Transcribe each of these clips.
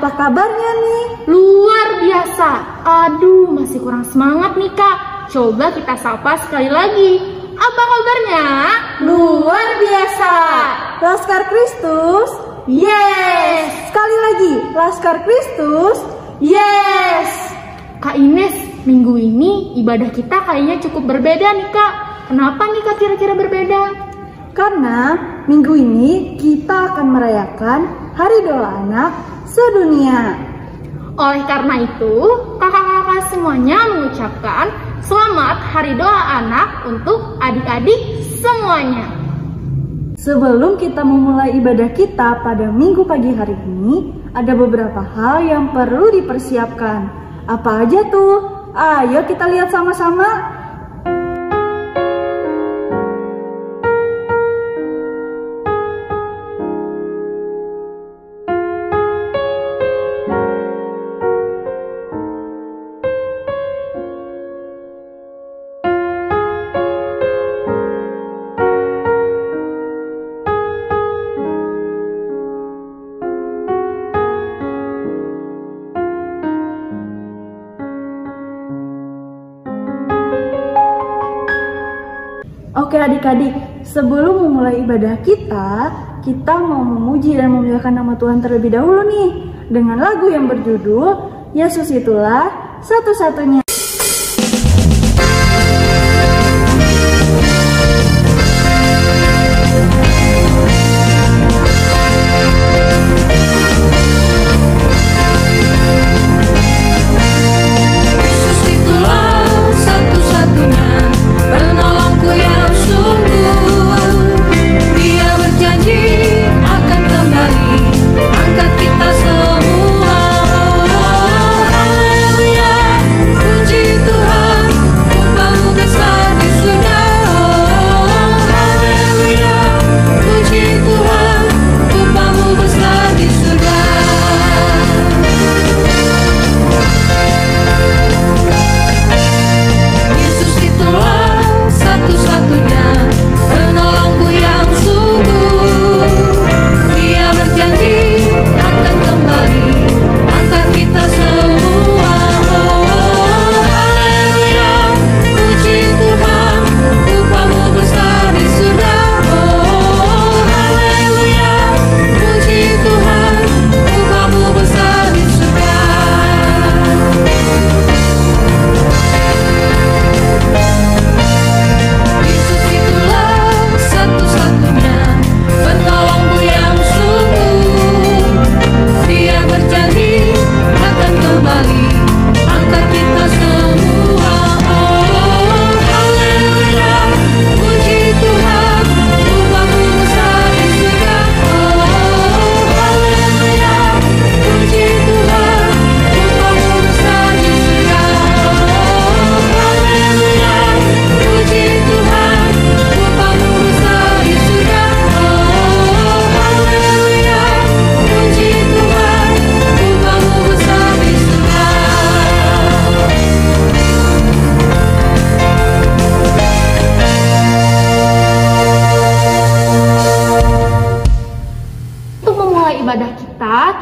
apa kabarnya nih? Luar biasa. Aduh, masih kurang semangat nih Kak. Coba kita sapa sekali lagi. Apa kabarnya? Luar biasa. Laskar Kristus? Yes. Sekali lagi, Laskar Kristus? Yes. Kak Ines, minggu ini ibadah kita kayaknya cukup berbeda nih Kak. Kenapa nih Kak kira-kira berbeda? Karena minggu ini kita akan merayakan Hari Doa Anak Sedunia. Oleh karena itu, kakak-kakak semuanya mengucapkan selamat Hari Doa Anak untuk adik-adik semuanya. Sebelum kita memulai ibadah kita pada minggu pagi hari ini, ada beberapa hal yang perlu dipersiapkan. Apa aja tuh? Ayo kita lihat sama-sama. Oke adik-adik, sebelum memulai ibadah kita mau memuji dan memuliakan nama Tuhan terlebih dahulu nih, dengan lagu yang berjudul Yesus Itulah Satu-Satunya.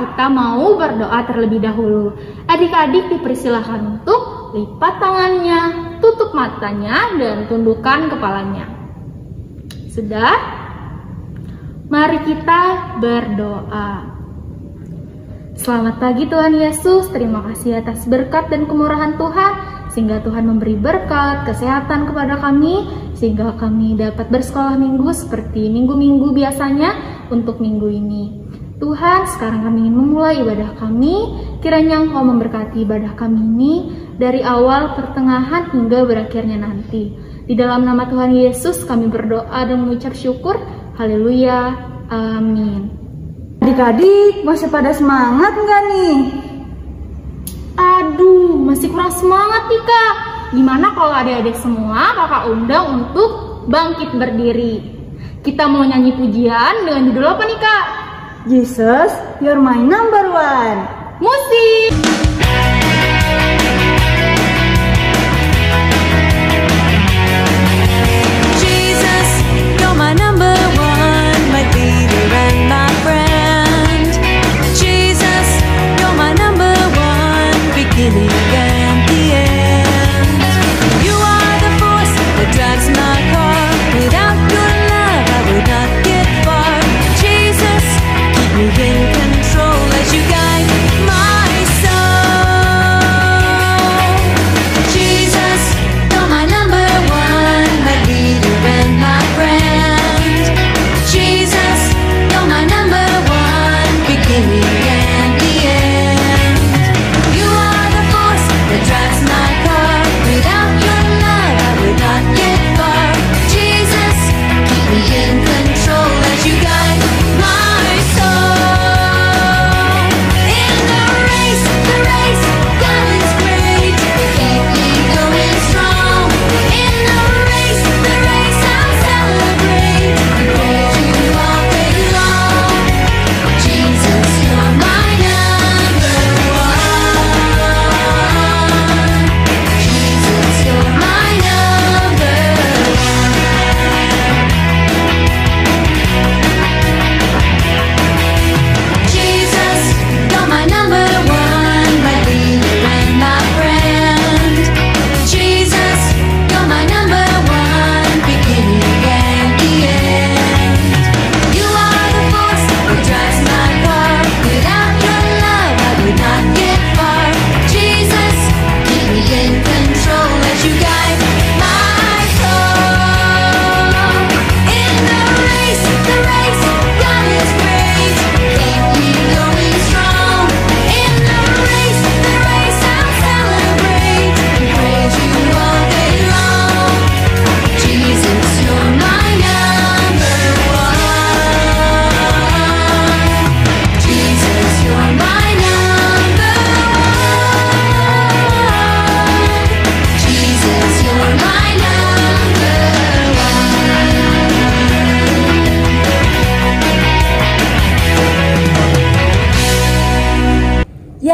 Kita mau berdoa terlebih dahulu. Adik-adik dipersilahkan untuk lipat tangannya, tutup matanya, dan tundukkan kepalanya. Sudah? Mari kita berdoa. Selamat pagi Tuhan Yesus, terima kasih atas berkat dan kemurahan Tuhan, sehingga Tuhan memberi berkat, kesehatan kepada kami, sehingga kami dapat bersekolah minggu seperti minggu-minggu biasanya untuk minggu ini. Tuhan, sekarang kami ingin memulai ibadah kami, kiranya Engkau memberkati ibadah kami ini dari awal, pertengahan, hingga berakhirnya nanti. Di dalam nama Tuhan Yesus kami berdoa dan mengucap syukur. Haleluya, amin. Adik-adik, masih pada semangat nggak nih? Aduh, masih kurang semangat nih Kak. Gimana kalau adik-adik semua Kakak undang untuk bangkit berdiri? Kita mau nyanyi pujian dengan judul apa nih Kak? Jesus, you're my number one. Musik. Jesus, you're my number one, my leader and my friend. Jesus, you're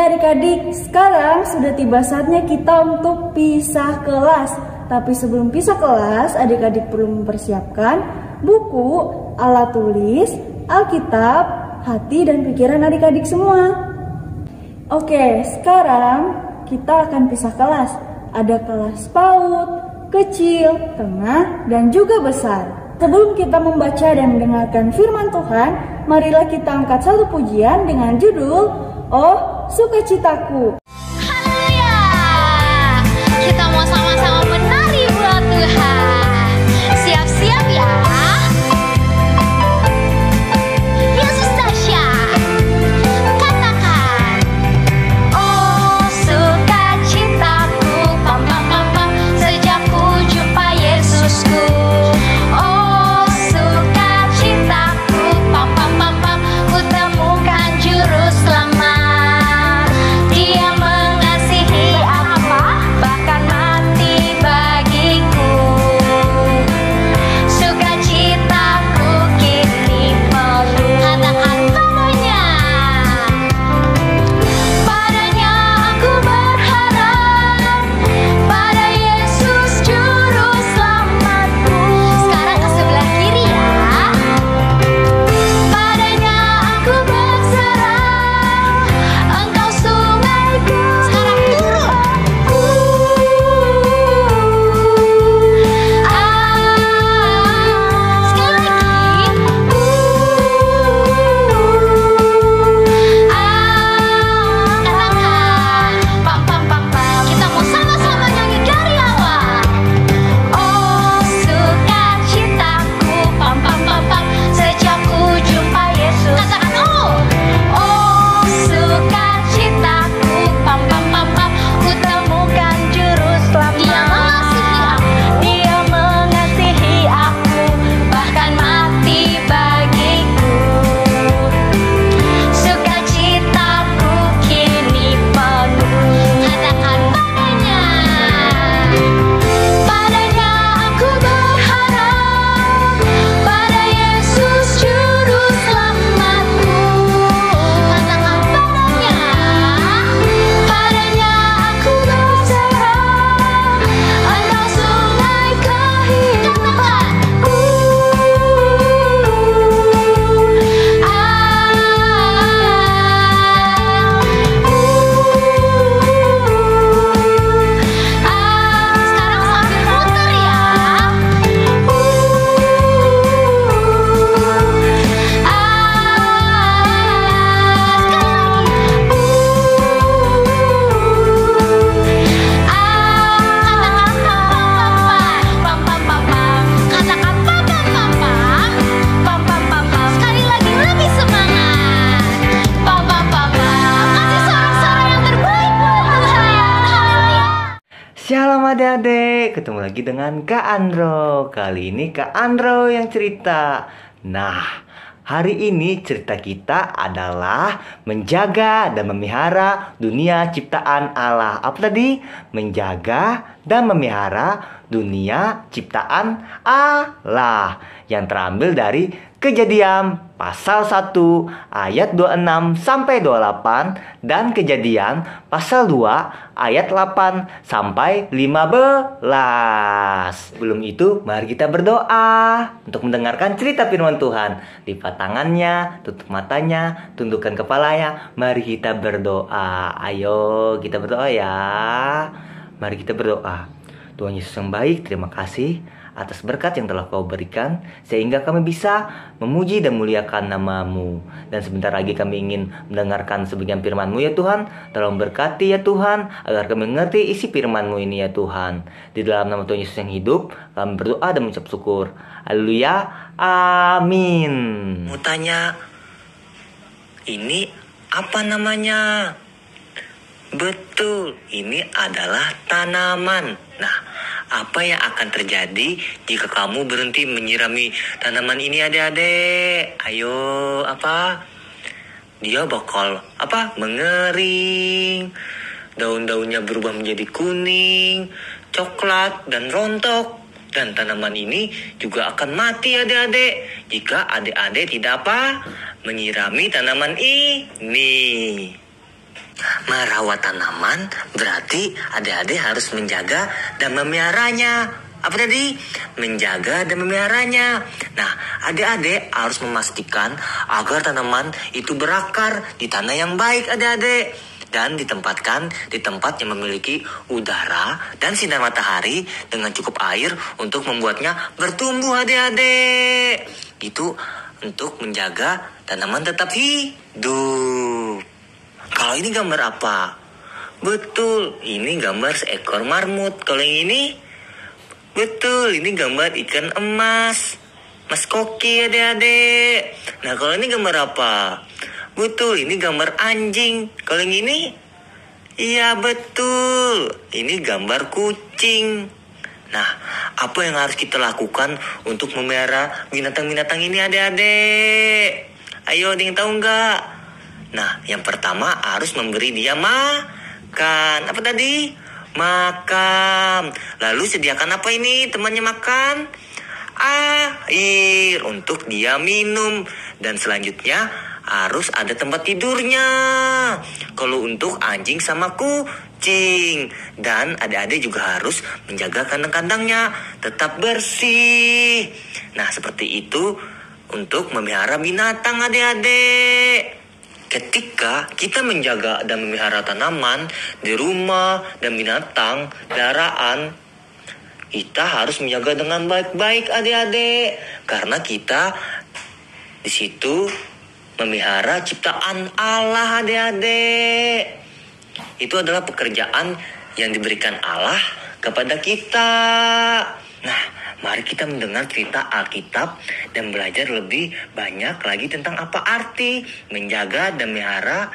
adik-adik, sekarang sudah tiba saatnya kita untuk pisah kelas. Tapi sebelum pisah kelas, adik-adik perlu mempersiapkan buku, alat tulis, Alkitab, hati dan pikiran adik-adik semua. Oke, sekarang kita akan pisah kelas. Ada kelas PAUD, kecil, tengah, dan juga besar. Sebelum kita membaca dan mendengarkan firman Tuhan, marilah kita angkat satu pujian dengan judul "Oh Sukacitaku". Haleluya. Kita mau sama-sama menari buat Tuhan. Siap-siap ya. Yesus dahsyat. Katakan, oh sukacitaku, pam pam pam pam, sejak ku jumpa Yesusku. Oh sukacitaku, pam pam pam pam, ku temukan juru selamat. Dia mengasihi apa? Bahkan mati bagiku. Sukacitaku kini penuh. Katakan padanya. Padanya aku berharap, pada Yesus juru selamatku. Sekarang ke sebelah kiri ya. Padanya aku berserah, Engkau sungaiku. Sekarang turun. Sekali lagi. Katakan, pam pam pam pam. Kita mau sama-sama nyanyi dari awal. Oh sukacitaku, pam pam pam pam, sejak ku jumpa Yesus. Katakan oh sukacitaku, pam pam pam pam, ku temukan juru selamat. Dia mengasihi aku, bahkan mati bagiku. Sukacitaku kini penuh. Katakan padanya. Padanya aku berharap, pada Yesus juru selamatku. Katakan padanya. Padanya aku berserah, Engkau sungai kehidupanku. Sekarang sambil muter ya. Sekali lagi lebih semangat. Pam pam pam pam. Kasih sorak-sorak yang terbaik buat Tuhan. Shalom adik-adik, ketemu lagi dengan Kak Andro. Kali ini Kak Andro yang cerita. Nah, hari ini cerita kita adalah menjaga dan memelihara dunia ciptaan Allah. Apa tadi? Menjaga dan memelihara dunia ciptaan Allah, yang terambil dari Kejadian pasal 1 ayat 26 sampai 28 dan Kejadian pasal 2 ayat 8 sampai 15. Sebelum itu, mari kita berdoa untuk mendengarkan cerita firman Tuhan. Lipat tangannya, tutup matanya, tundukkan kepalanya. Mari kita berdoa. Ayo kita berdoa ya. Mari kita berdoa. Tuhan Yesus yang baik, terima kasih atas berkat yang telah Kau berikan, sehingga kami bisa memuji dan muliakan nama-Mu. Dan sebentar lagi kami ingin mendengarkan sebagian firman-Mu ya Tuhan. Tolong berkati ya Tuhan, agar kami mengerti isi firman-Mu ini ya Tuhan. Di dalam nama Tuhan Yesus yang hidup, kami berdoa dan mengucap syukur. Haleluya, amin. Mau tanya, ini apa namanya? Betul, ini adalah tanaman. Nah, apa yang akan terjadi jika kamu berhenti menyirami tanaman ini adik-adik? Ayo, apa? Dia bakal mengering. Daun-daunnya berubah menjadi kuning, coklat, dan rontok. Dan tanaman ini juga akan mati adik-adik jika adik-adik tidak menyirami tanaman ini. Merawat tanaman berarti adik-adik harus menjaga dan memeliharanya. Apa tadi? Menjaga dan memeliharanya. Nah, adik-adik harus memastikan agar tanaman itu berakar di tanah yang baik adik-adik. Dan ditempatkan di tempat yang memiliki udara dan sinar matahari dengan cukup air untuk membuatnya bertumbuh adik-adik. Itu untuk menjaga tanaman tetap hidup. Kalau ini gambar apa? Betul, ini gambar seekor marmut. Kalau yang ini, betul, ini gambar ikan emas. Mas koki adik-adik. Nah, kalau ini gambar apa? Betul, ini gambar anjing. Kalau yang ini? Iya, betul. Ini gambar kucing. Nah, apa yang harus kita lakukan untuk memelihara binatang-binatang ini adik-adik? Ayo, ada yang tahu nggak? Nah, yang pertama harus memberi dia makan. Apa tadi? Makan. Lalu sediakan apa ini temannya makan? Air untuk dia minum. Dan selanjutnya harus ada tempat tidurnya. Kalau untuk anjing sama kucing. Dan adik-adik juga harus menjaga kandang-kandangnya tetap bersih. Nah, seperti itu untuk memelihara binatang adik-adik. Ketika kita menjaga dan memelihara tanaman di rumah dan binatang peliharaan, kita harus menjaga dengan baik-baik adik-adik. Karena kita di situ memelihara ciptaan Allah adik-adik. Itu adalah pekerjaan yang diberikan Allah kepada kita. Nah, mari kita mendengar cerita Alkitab dan belajar lebih banyak lagi tentang apa arti menjaga dan memelihara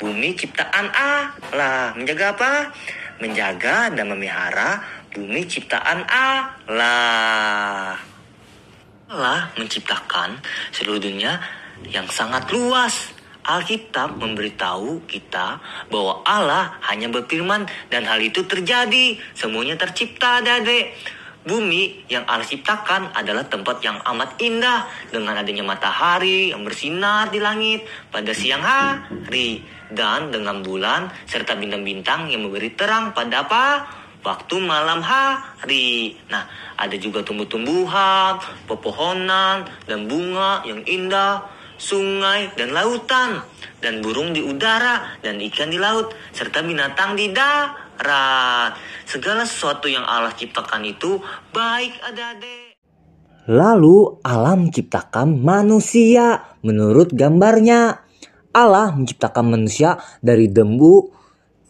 bumi ciptaan Allah. Menjaga apa? Menjaga dan memelihara bumi ciptaan Allah. Allah menciptakan seluruh dunia yang sangat luas. Alkitab memberitahu kita bahwa Allah hanya berfirman dan hal itu terjadi. Semuanya tercipta adik-adik. Bumi yang Allah ciptakan adalah tempat yang amat indah dengan adanya matahari yang bersinar di langit pada siang hari dan dengan bulan serta bintang-bintang yang memberi terang pada apa? Waktu malam hari. Nah, ada juga tumbuh-tumbuhan, pepohonan dan bunga yang indah, sungai dan lautan dan burung di udara dan ikan di laut serta binatang di darat. Segala sesuatu yang Allah ciptakan itu baik adik-adik. Lalu Allah menciptakan manusia menurut gambarnya. Allah menciptakan manusia dari debu,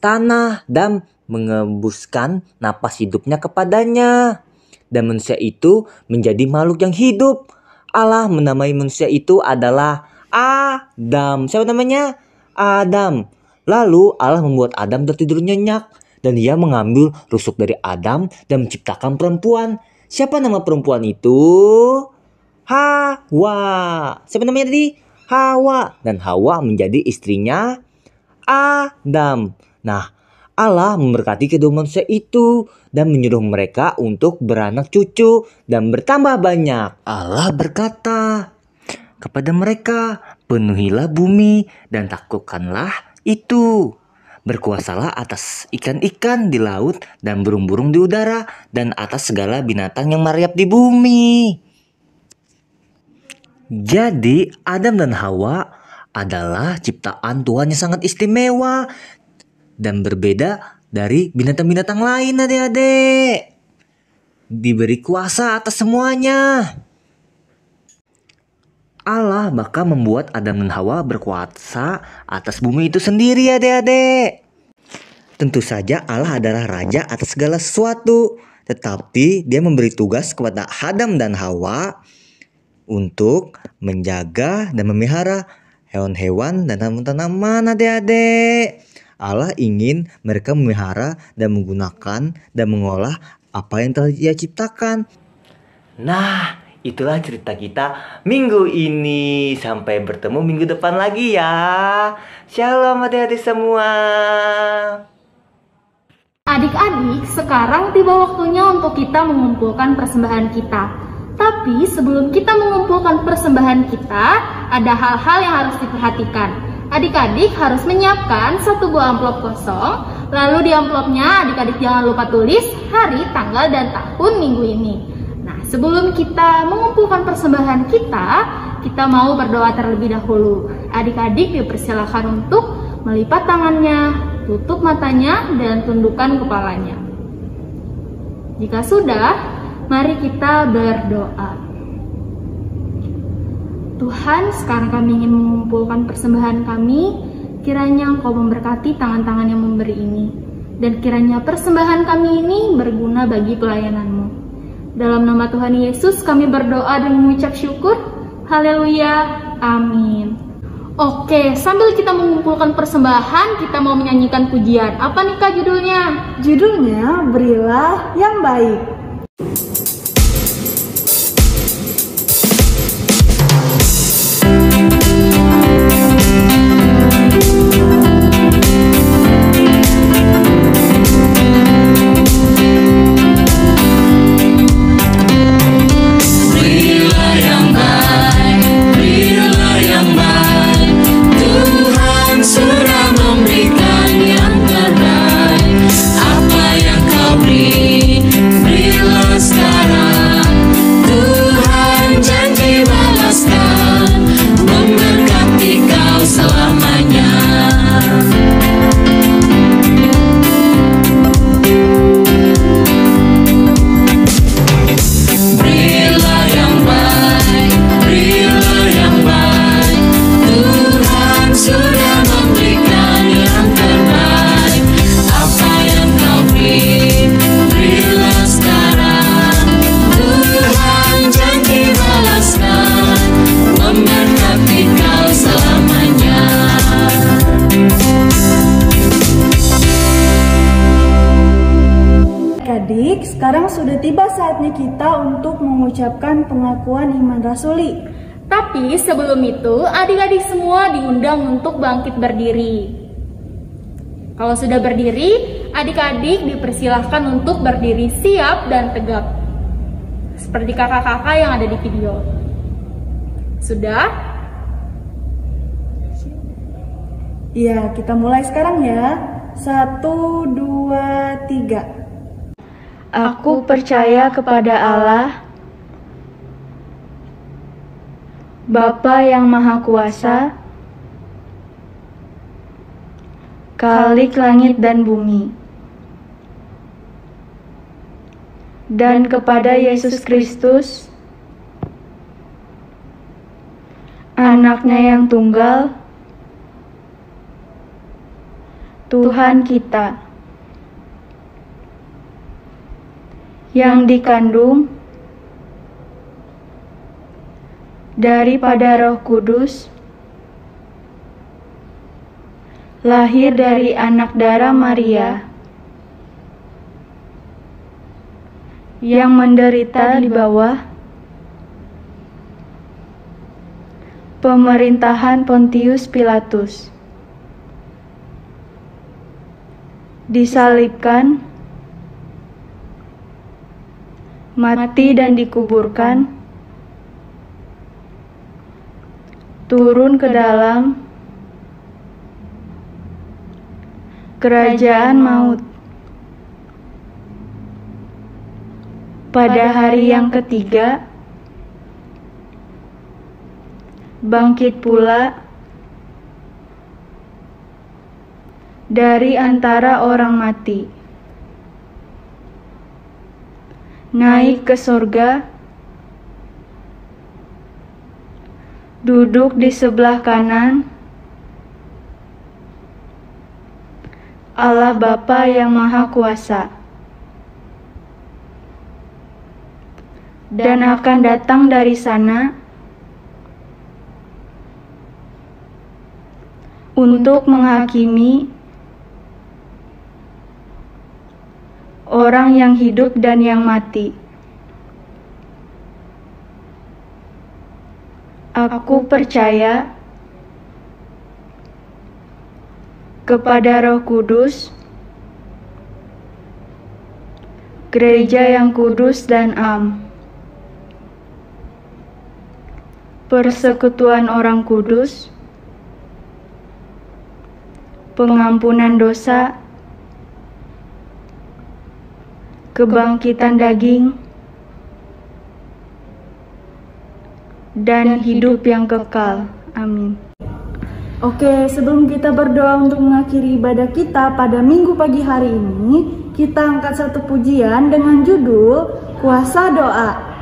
tanah dan mengembuskan napas hidupnya kepadanya. Dan manusia itu menjadi makhluk yang hidup. Allah menamai manusia itu adalah Adam. Siapa namanya? Adam. Lalu Allah membuat Adam tertidur nyenyak. Dan dia mengambil rusuk dari Adam dan menciptakan perempuan. Siapa nama perempuan itu? Hawa. Siapa namanya tadi? Hawa. Dan Hawa menjadi istrinya Adam. Nah, Allah memberkati kedua manusia itu dan menyuruh mereka untuk beranak cucu dan bertambah banyak. Allah berkata kepada mereka, penuhilah bumi dan taklukkanlah itu. Berkuasalah atas ikan-ikan di laut dan burung-burung di udara dan atas segala binatang yang merayap di bumi. Jadi Adam dan Hawa adalah ciptaan Tuhan yang sangat istimewa dan berbeda dari binatang-binatang lain adik-adik. Diberi kuasa atas semuanya. Allah bakal membuat Adam dan Hawa berkuasa atas bumi itu sendiri adik-adik. Tentu saja Allah adalah raja atas segala sesuatu. Tetapi dia memberi tugas kepada Adam dan Hawa untuk menjaga dan memelihara hewan-hewan dan tanaman-tanaman adik-adik. Allah ingin mereka memelihara dan menggunakan dan mengolah apa yang telah dia ciptakan. Nah, itulah cerita kita minggu ini. Sampai bertemu minggu depan lagi ya. Shalom adik-adik semua. Adik-adik, sekarang tiba waktunya untuk kita mengumpulkan persembahan kita. Tapi sebelum kita mengumpulkan persembahan kita, ada hal-hal yang harus diperhatikan. Adik-adik harus menyiapkan 1 buah amplop kosong, lalu di amplopnya adik-adik jangan lupa tulis hari, tanggal, dan tahun minggu ini. Nah, sebelum kita mengumpulkan persembahan kita mau berdoa terlebih dahulu. Adik-adik dipersilakan untuk melipat tangannya, tutup matanya, dan tundukkan kepalanya. Jika sudah, mari kita berdoa. Tuhan, sekarang kami ingin mengumpulkan persembahan kami. Kiranya Engkau memberkati tangan-tangan yang memberi ini, dan kiranya persembahan kami ini berguna bagi pelayanan-Mu. Dalam nama Tuhan Yesus kami berdoa dan mengucap syukur. Haleluya, amin. Oke, sambil kita mengumpulkan persembahan, kita mau menyanyikan pujian. Apa nih Kak judulnya? Judulnya Berilah yang Baik. Adik, sekarang sudah tiba saatnya kita untuk mengucapkan pengakuan iman rasuli. Tapi sebelum itu, adik-adik semua diundang untuk bangkit berdiri. Kalau sudah berdiri, adik-adik dipersilahkan untuk berdiri siap dan tegap. Seperti kakak-kakak yang ada di video. Sudah? Ya, kita mulai sekarang ya. 1, 2, 3. Aku percaya kepada Allah, Bapa yang Maha Kuasa, Khalik langit dan bumi, dan kepada Yesus Kristus, Anak-Nya yang tunggal, Tuhan kita, yang dikandung daripada Roh Kudus, lahir dari anak darah Maria, yang menderita di bawah pemerintahan Pontius Pilatus, disalibkan, mati dan dikuburkan, turun ke dalam kerajaan maut. Pada hari yang ketiga, bangkit pula dari antara orang mati, naik ke sorga, duduk di sebelah kanan Allah Bapa yang Maha Kuasa, dan akan datang dari sana untuk menghakimi orang yang hidup dan yang mati. Aku percaya kepada Roh Kudus, gereja yang kudus dan am, persekutuan orang kudus, pengampunan dosa, kebangkitan daging, dan hidup yang kekal. Amin. Oke, sebelum kita berdoa untuk mengakhiri ibadah kita pada minggu pagi hari ini, kita angkat satu pujian dengan judul Kuasa Doa.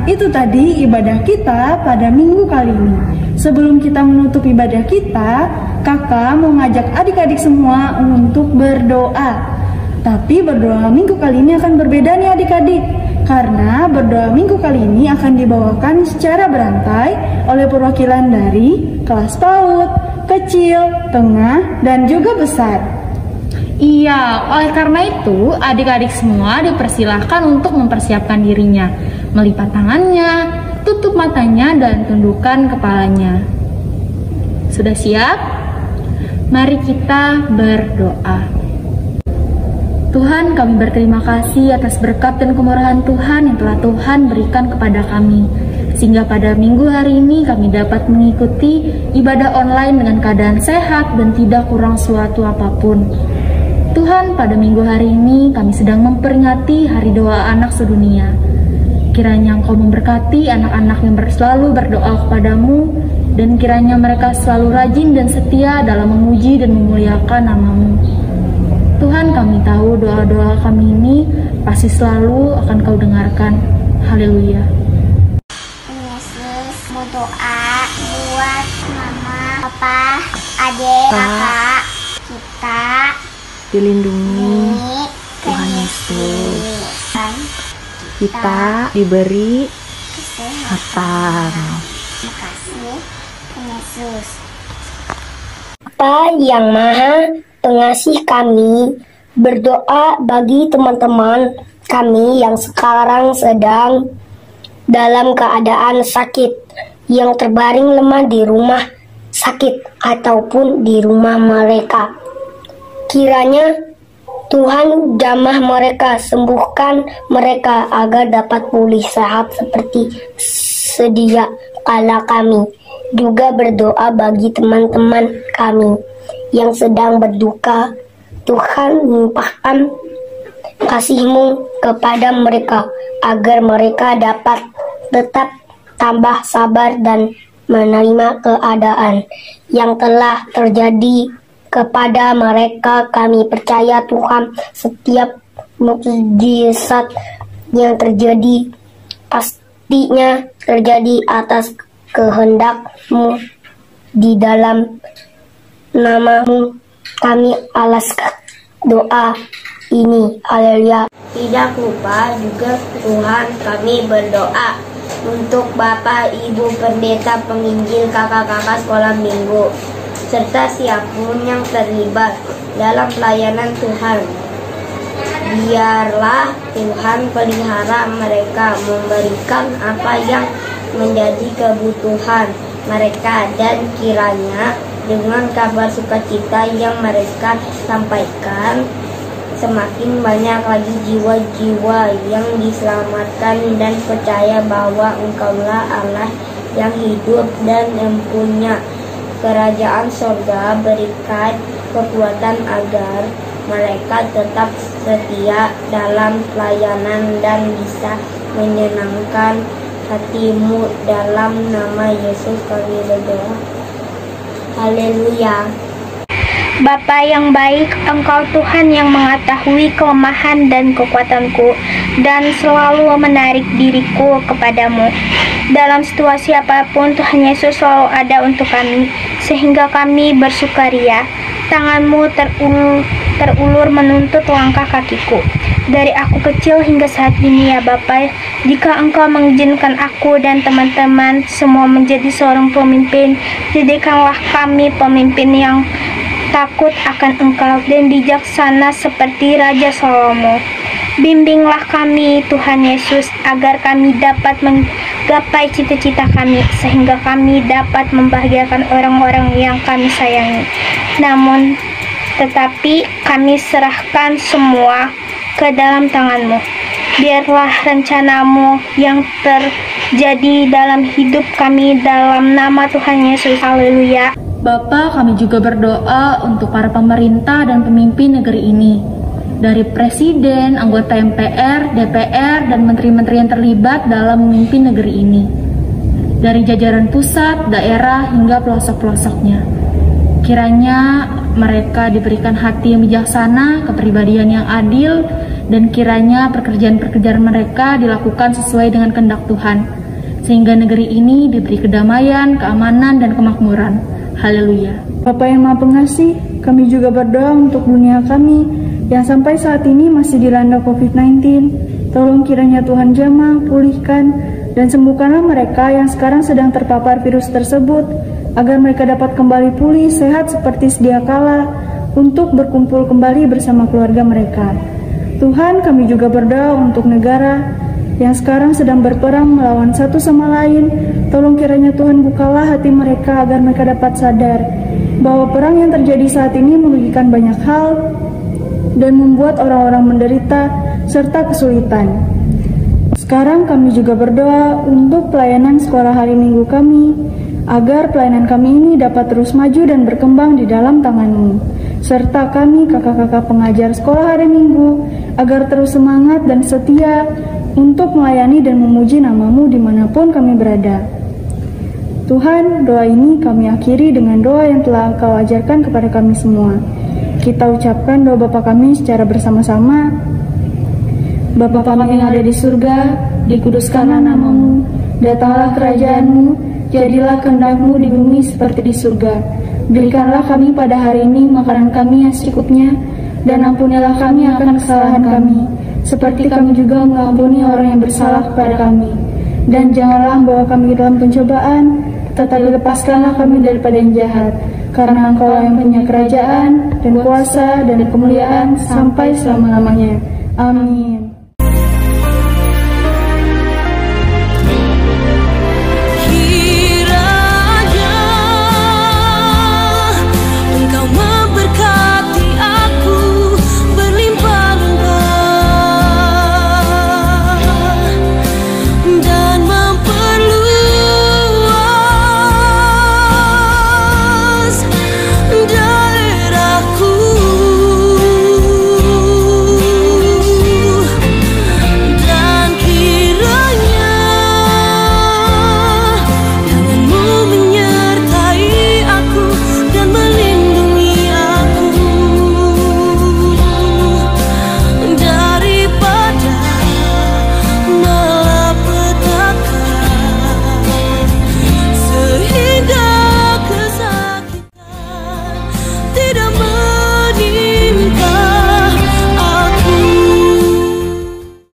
Itu tadi ibadah kita pada minggu kali ini. Sebelum kita menutup ibadah kita, kakak mau ngajak adik-adik semua untuk berdoa. Tapi berdoa minggu kali ini akan berbeda nih adik-adik. Karena berdoa minggu kali ini akan dibawakan secara berantai oleh perwakilan dari kelas PAUD, kecil, tengah, dan juga besar. Iya, oleh karena itu adik-adik semua dipersilahkan untuk mempersiapkan dirinya, melipat tangannya, tutup matanya, dan tundukkan kepalanya. Sudah siap? Mari kita berdoa. Tuhan, kami berterima kasih atas berkat dan kemurahan Tuhan yang telah Tuhan berikan kepada kami, sehingga pada minggu hari ini kami dapat mengikuti ibadah online dengan keadaan sehat dan tidak kurang suatu apapun. Tuhan, pada minggu hari ini kami sedang memperingati Hari Doa Anak Sedunia. Kiranya Engkau memberkati anak-anak yang selalu berdoa kepadamu, dan kiranya mereka selalu rajin dan setia dalam memuji dan memuliakan nama-Mu. Tuhan, kami tahu doa-doa kami ini pasti selalu akan Kau dengarkan. Haleluya. Yesus mau doa buat mama, papa, adik, kakak kita Dilindungi Tuhan Yesus. Kita diberi kesehatan. Terima kasih Yesus. Bapa yang Maha Pengasih, kami berdoa bagi teman-teman kami yang sekarang sedang dalam keadaan sakit, yang terbaring lemah di rumah sakit ataupun di rumah mereka. Kiranya Tuhan jamah mereka, sembuhkan mereka agar dapat pulih sehat seperti sedia kala kami. Juga berdoa bagi teman-teman kami yang sedang berduka. Tuhan, limpahkan kasih-Mu kepada mereka agar mereka dapat tetap tambah sabar dan menerima keadaan yang telah terjadi kepada mereka. Kami percaya Tuhan, setiap mukjizat yang terjadi pastinya terjadi atas kehendak-Mu. Di dalam nama-Mu kami alaskan doa ini. Haleluya. Tidak lupa juga Tuhan, kami berdoa untuk Bapak, Ibu Pendeta, penginjil, kakak-kakak sekolah minggu, serta siapapun yang terlibat dalam pelayanan Tuhan. Biarlah Tuhan pelihara mereka, memberikan apa yang menjadi kebutuhan mereka, dan kiranya dengan kabar sukacita yang mereka sampaikan, semakin banyak lagi jiwa-jiwa yang diselamatkan dan percaya bahwa Engkaulah Allah yang hidup dan mempunyai kerajaan sorga. Berikan kekuatan agar mereka tetap setia dalam pelayanan dan bisa menyenangkan hati-Mu. Dalam nama Yesus kami berdoa. Haleluya. Bapa yang baik, Engkau Tuhan yang mengetahui kelemahan dan kekuatanku, dan selalu menarik diriku kepadamu. Dalam situasi apapun, Tuhan Yesus selalu ada untuk kami, sehingga kami bersukaria. Tangan-Mu terulur menuntut langkah kakiku. Dari aku kecil hingga saat ini ya Bapa, jika Engkau mengizinkan aku dan teman-teman semua menjadi seorang pemimpin, jadikanlah kami pemimpin yang takut akan Engkau dan bijaksana seperti Raja Salomo. Bimbinglah kami Tuhan Yesus agar kami dapat menggapai cita-cita kami, sehingga kami dapat membahagiakan orang-orang yang kami sayangi. Namun tetapi kami serahkan semua ke dalam tangan-Mu. Biarlah rencana-Mu yang terjadi dalam hidup kami, dalam nama Tuhan Yesus. Haleluya. Bapa, kami juga berdoa untuk para pemerintah dan pemimpin negeri ini, dari presiden, anggota MPR, DPR, dan menteri-menteri yang terlibat dalam memimpin negeri ini, dari jajaran pusat, daerah, hingga pelosok-pelosoknya. Kiranya mereka diberikan hati yang bijaksana, kepribadian yang adil, dan kiranya pekerjaan-pekerjaan mereka dilakukan sesuai dengan kehendak Tuhan, sehingga negeri ini diberi kedamaian, keamanan, dan kemakmuran. Haleluya. Bapa yang Maha Pengasih, kami juga berdoa untuk dunia kami yang sampai saat ini masih dilanda COVID-19. Tolong kiranya Tuhan jamah, pulihkan, dan sembuhkanlah mereka yang sekarang sedang terpapar virus tersebut, agar mereka dapat kembali pulih, sehat seperti sedia kala, untuk berkumpul kembali bersama keluarga mereka. Tuhan, kami juga berdoa untuk negara yang sekarang sedang berperang melawan satu sama lain. Tolong kiranya Tuhan bukalah hati mereka agar mereka dapat sadar bahwa perang yang terjadi saat ini merugikan banyak hal dan membuat orang-orang menderita serta kesulitan. Sekarang kami juga berdoa untuk pelayanan sekolah hari Minggu kami, agar pelayanan kami ini dapat terus maju dan berkembang di dalam tangan-Mu, serta kami kakak-kakak pengajar sekolah hari Minggu, agar terus semangat dan setia untuk melayani dan memuji nama-Mu dimanapun kami berada. Tuhan, doa ini kami akhiri dengan doa yang telah Engkau ajarkan kepada kami semua. Kita ucapkan doa Bapa kami secara bersama-sama. Bapa kami yang ada di surga, dikuduskanlah nama-Mu, datanglah kerajaan-Mu, jadilah kehendak-Mu di bumi seperti di surga. Berikanlah kami pada hari ini makanan kami yang secukupnya, dan ampunilah kami akan kesalahan kami, seperti kami juga mengampuni orang yang bersalah kepada kami. Dan janganlah membawa kami ke dalam pencobaan, tetapi lepaskanlah kami daripada yang jahat, karena Engkau yang punya kerajaan, dan kuasa, dan kemuliaan, sampai selama-lamanya. Amin.